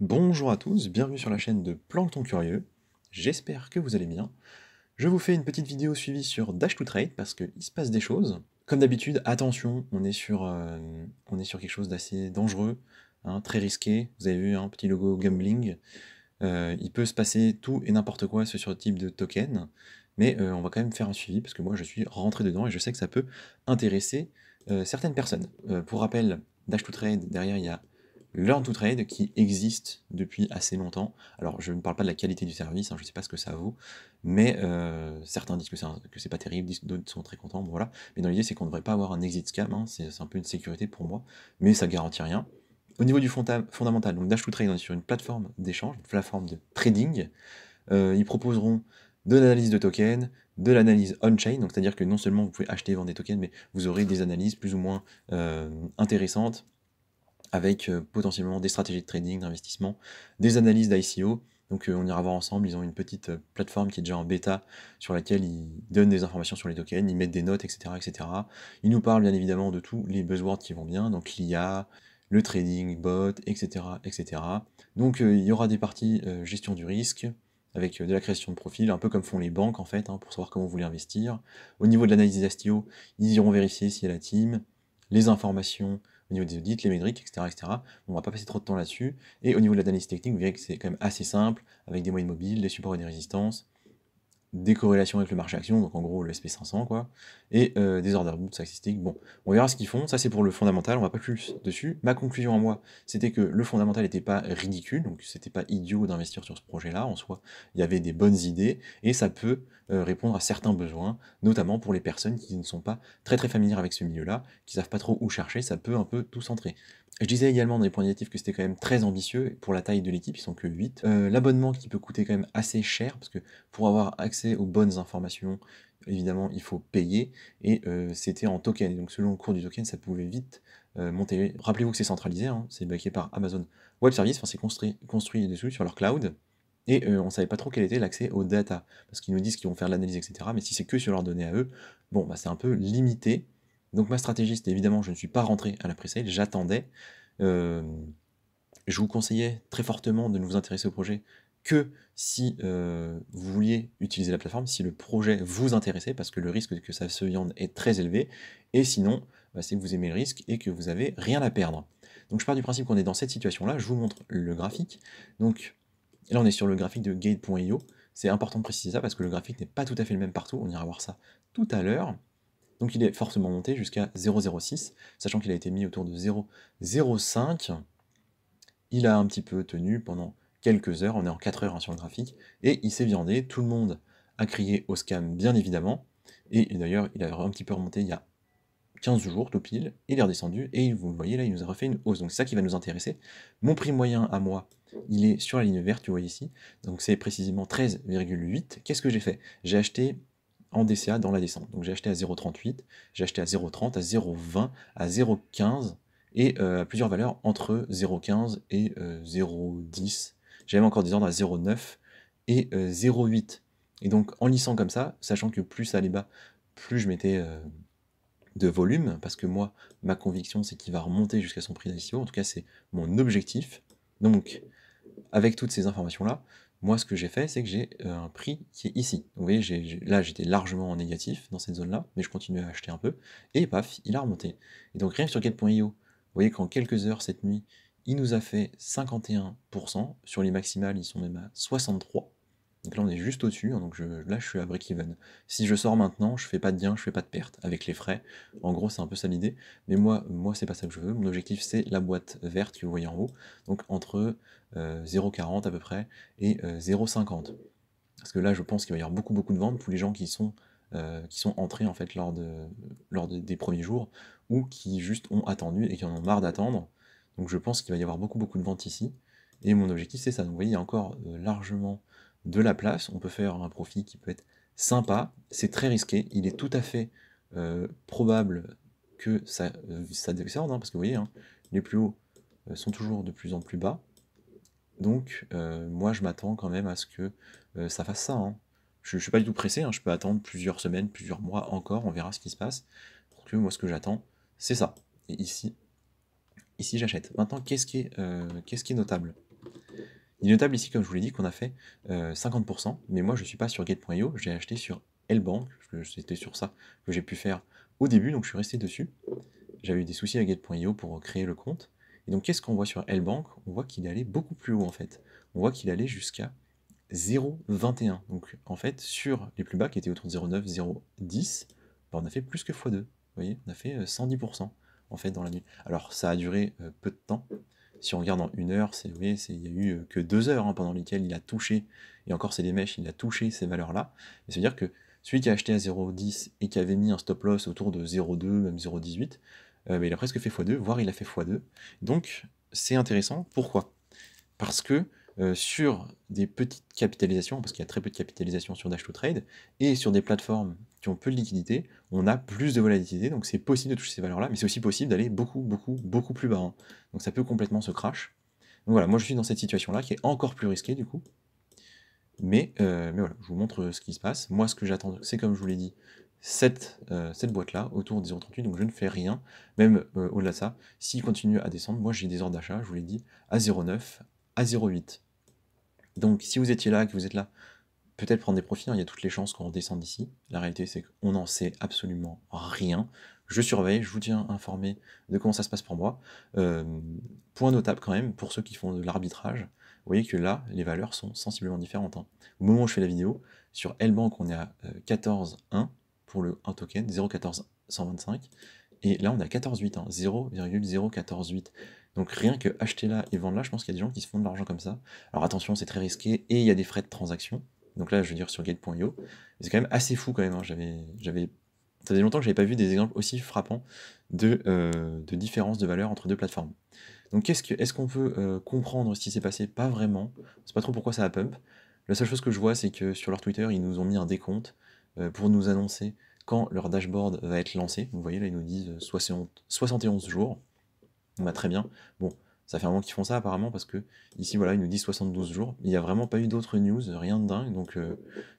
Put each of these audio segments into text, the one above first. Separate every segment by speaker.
Speaker 1: Bonjour à tous, bienvenue sur la chaîne de Plancton Curieux, j'espère que vous allez bien. Je vous fais une petite vidéo suivie sur Dash to Trade parce qu'il se passe des choses. Comme d'habitude, attention, on est sur quelque chose d'assez dangereux, hein, très risqué. Vous avez vu un petit logo gambling. Il peut se passer tout et n'importe quoi sur ce type de token, mais on va quand même faire un suivi parce que moi je suis rentré dedans et je sais que ça peut intéresser certaines personnes. Pour rappel, Dash to Trade, derrière il y a Learn to Trade qui existe depuis assez longtemps. Alors je ne parle pas de la qualité du service, hein, je ne sais pas ce que ça vaut, mais certains disent que c'est pas terrible, d'autres sont très contents, bon, voilà. Mais dans l'idée c'est qu'on ne devrait pas avoir un exit scam, hein, c'est un peu une sécurité pour moi, mais ça garantit rien. Au niveau du fondamental, donc Dash to Trade, on est sur une plateforme d'échange, une plateforme de trading. Ils proposeront de l'analyse de tokens, de l'analyse on-chain, donc c'est-à-dire que non seulement vous pouvez acheter et vendre des tokens, mais vous aurez des analyses plus ou moins intéressantes, avec potentiellement des stratégies de trading, d'investissement, des analyses d'ICO. Donc on ira voir ensemble, ils ont une petite plateforme qui est déjà en bêta, sur laquelle ils donnent des informations sur les tokens, ils mettent des notes, etc. etc. Ils nous parlent bien évidemment de tous les buzzwords qui vont bien, donc l'IA, le trading bot, etc. etc. Donc il y aura des parties gestion du risque, avec de la création de profil, un peu comme font les banques en fait, hein, pour savoir comment vous voulez investir. Au niveau de l'analyse des STO, ils iront vérifier s'il y a la team, les informations, au niveau des audits, les métriques, etc., etc. On va pas passer trop de temps là-dessus. Et au niveau de l'analyse technique, vous verrez que c'est quand même assez simple, avec des moyennes mobiles, des supports et des résistances, des corrélations avec le marché action, donc en gros le SP500 quoi, et des order books statistiques. Bon, on verra ce qu'ils font, ça c'est pour le fondamental, on va pas plus dessus. Ma conclusion à moi, c'était que le fondamental n'était pas ridicule, donc c'était pas idiot d'investir sur ce projet-là, en soi, il y avait des bonnes idées, et ça peut répondre à certains besoins, notamment pour les personnes qui ne sont pas très très familières avec ce milieu-là, qui savent pas trop où chercher, ça peut un peu tout centrer. Je disais également dans les points négatifs que c'était quand même très ambitieux pour la taille de l'équipe, ils sont que 8. L'abonnement qui peut coûter quand même assez cher, parce que pour avoir accès aux bonnes informations, évidemment, il faut payer, et c'était en token, et donc selon le cours du token, ça pouvait vite monter. Rappelez-vous que c'est centralisé, hein, c'est backé par Amazon Web Services, enfin c'est construit dessus sur leur cloud, et on ne savait pas trop quel était l'accès aux data, parce qu'ils nous disent qu'ils vont faire de l'analyse, etc., mais si c'est que sur leurs données à eux, bon, bah, c'est un peu limité. Donc ma stratégie, c'était évidemment, je ne suis pas rentré à la pre-sale, j'attendais. Euh, je vous conseillais très fortement de ne vous intéresser au projet que si vous vouliez utiliser la plateforme, si le projet vous intéressait, parce que le risque que ça se viande est très élevé, et sinon, bah, c'est que vous aimez le risque et que vous avez rien à perdre. Donc je pars du principe qu'on est dans cette situation-là, je vous montre le graphique. Donc là on est sur le graphique de Gate.io, c'est important de préciser ça parce que le graphique n'est pas tout à fait le même partout, on ira voir ça tout à l'heure. Donc il est fortement monté jusqu'à 0,06, sachant qu'il a été mis autour de 0,05. Il a un petit peu tenu pendant quelques heures, on est en 4 heures hein, sur le graphique, et il s'est viandé, tout le monde a crié au scam bien évidemment, et d'ailleurs il a un petit peu remonté il y a 15 jours tout pile, il est redescendu, et vous le voyez là il nous a refait une hausse, donc c'est ça qui va nous intéresser. Mon prix moyen à moi, il est sur la ligne verte, tu vois ici, donc c'est précisément 13,8. Qu'est-ce que j'ai fait? J'ai acheté en DCA dans la descente, donc j'ai acheté à 0,38, j'ai acheté à 0,30, à 0,20, à 0,15, et plusieurs valeurs entre 0,15 et 0,10. J'avais encore des ordres à 0,9 et 0,8. Et donc en lissant comme ça, sachant que plus ça allait bas, plus je mettais de volume, parce que moi, ma conviction, c'est qu'il va remonter jusqu'à son prix d'ICO, en tout cas c'est mon objectif. Donc, avec toutes ces informations-là, moi ce que j'ai fait, c'est que j'ai un prix qui est ici. Donc, vous voyez, là j'étais largement en négatif dans cette zone-là, mais je continuais à acheter un peu, et paf, il a remonté. Et donc rien que sur Get.io, vous voyez qu'en quelques heures cette nuit, il nous a fait 51%, sur les maximales ils sont même à 63%, donc là on est juste au-dessus, hein, donc là je suis à break-even. Si je sors maintenant, je fais pas de gain, je fais pas de perte avec les frais. En gros c'est un peu ça l'idée, mais moi c'est pas ça que je veux. Mon objectif c'est la boîte verte que vous voyez en haut, donc entre 0,40 à peu près et 0,50. Parce que là je pense qu'il va y avoir beaucoup de ventes pour les gens qui sont entrés en fait des premiers jours, ou qui juste ont attendu et qui en ont marre d'attendre. Donc je pense qu'il va y avoir beaucoup de ventes ici, et mon objectif c'est ça. Donc vous voyez, il y a encore largement de la place, on peut faire un profit qui peut être sympa, c'est très risqué, il est tout à fait probable que ça descende, hein, parce que vous voyez, hein, les plus hauts sont toujours de plus en plus bas, donc moi je m'attends quand même à ce que ça fasse ça, hein. Je ne suis pas du tout pressé, hein, je peux attendre plusieurs semaines, plusieurs mois encore, on verra ce qui se passe, parce que moi ce que j'attends, c'est ça, et ici j'achète. Maintenant, qu'est-ce qui est notable? Il est notable ici, comme je vous l'ai dit, qu'on a fait 50%, mais moi je ne suis pas sur Gate.io, j'ai acheté sur Lbank, c'était sur ça que j'ai pu faire au début, donc je suis resté dessus. J'avais eu des soucis à Gate.io pour créer le compte. Et donc qu'est-ce qu'on voit sur Lbank? On voit qu'il allait beaucoup plus haut en fait. On voit qu'il allait jusqu'à 0,21. Donc en fait, sur les plus bas qui étaient autour de 0,9, 0,10, bah, on a fait plus que x2. Vous voyez, on a fait 110% en fait dans la nuit. Alors ça a duré peu de temps. Si on regarde en une heure, vous voyez, il n'y a eu que 2 heures hein, pendant lesquelles il a touché, et encore c'est des mèches, il a touché ces valeurs-là. Et ça veut dire que celui qui a acheté à 0,10 et qui avait mis un stop loss autour de 0,2, même 0,18, bah, il a presque fait x2, voire il a fait x2. Donc c'est intéressant. Pourquoi? Parce que sur des petites capitalisations, parce qu'il y a très peu de capitalisation sur Dash to Trade, et sur des plateformes qui ont peu de liquidité, on a plus de volatilité, donc c'est possible de toucher ces valeurs-là, mais c'est aussi possible d'aller beaucoup plus bas. Hein. Donc ça peut complètement se crash. Donc voilà, moi je suis dans cette situation-là, qui est encore plus risquée du coup. Mais voilà, je vous montre ce qui se passe. Moi ce que j'attends, c'est comme je vous l'ai dit, cette boîte-là, autour de 0,38, donc je ne fais rien, même au-delà de ça, s'il continue à descendre, moi j'ai des ordres d'achat, je vous l'ai dit, à 0,9, à 0,8. Donc si vous étiez là, que vous êtes là, peut-être prendre des profits, hein, il y a toutes les chances qu'on redescende d'ici. La réalité c'est qu'on n'en sait absolument rien. Je surveille, je vous tiens informé de comment ça se passe pour moi. Point notable quand même, pour ceux qui font de l'arbitrage, vous voyez que là, les valeurs sont sensiblement différentes. Hein. Au moment où je fais la vidéo, sur Lbank on est à 14,1 pour le 1 token, 0,14125, et là on est à 14,8, hein, 0,0148. Donc rien que acheter là et vendre là, je pense qu'il y a des gens qui se font de l'argent comme ça. Alors attention, c'est très risqué, et il y a des frais de transaction. Donc là, je veux dire sur Gate.io. C'est quand même assez fou quand même. Hein. Ça faisait longtemps que j'avais pas vu des exemples aussi frappants de différence de valeur entre deux plateformes. Donc est-ce qu'on peut comprendre ce qui s'est passé? Pas vraiment. C'est pas trop pourquoi ça a pump. La seule chose que je vois, c'est que sur leur Twitter, ils nous ont mis un décompte pour nous annoncer quand leur dashboard va être lancé. Vous voyez, là, ils nous disent 71 jours. Bah, très bien. Bon, ça fait un moment qu'ils font ça apparemment, parce que ici, voilà, ils nous disent 72 jours. Il n'y a vraiment pas eu d'autres news, rien de dingue. Donc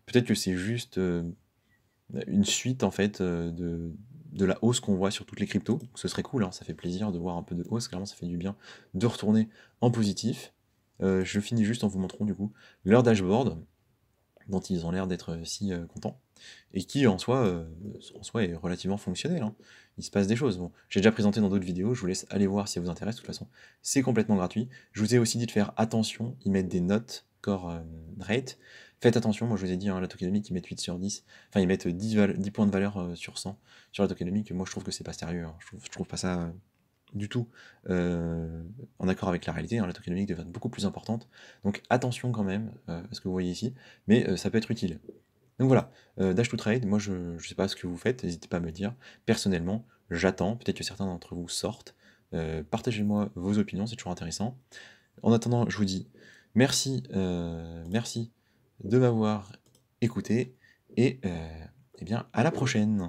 Speaker 1: peut-être que c'est juste une suite en fait de la hausse qu'on voit sur toutes les cryptos. Donc, ce serait cool, hein, ça fait plaisir de voir un peu de hausse, clairement ça fait du bien de retourner en positif. Je finis juste en vous montrant du coup leur dashboard, dont ils ont l'air d'être si contents, et qui en soi est relativement fonctionnel. Hein. Il se passe des choses. Bon, j'ai déjà présenté dans d'autres vidéos, je vous laisse aller voir si ça vous intéresse, de toute façon, c'est complètement gratuit. Je vous ai aussi dit de faire attention, ils mettent des notes core rate. Faites attention, moi je vous ai dit, hein, la tokenomics, ils mettent 8 sur 10, enfin ils mettent 10 points de valeur sur 100 sur la tokenomics, moi je trouve que c'est pas sérieux, hein. Je trouve pas ça du tout en accord avec la réalité, hein. La tokenomics devient beaucoup plus importante, donc attention quand même à ce que vous voyez ici, mais ça peut être utile. Donc voilà, Dash to Trade, moi je ne sais pas ce que vous faites, n'hésitez pas à me le dire. Personnellement, j'attends, peut-être que certains d'entre vous sortent. Partagez-moi vos opinions, c'est toujours intéressant. En attendant, je vous dis merci de m'avoir écouté, et eh bien à la prochaine.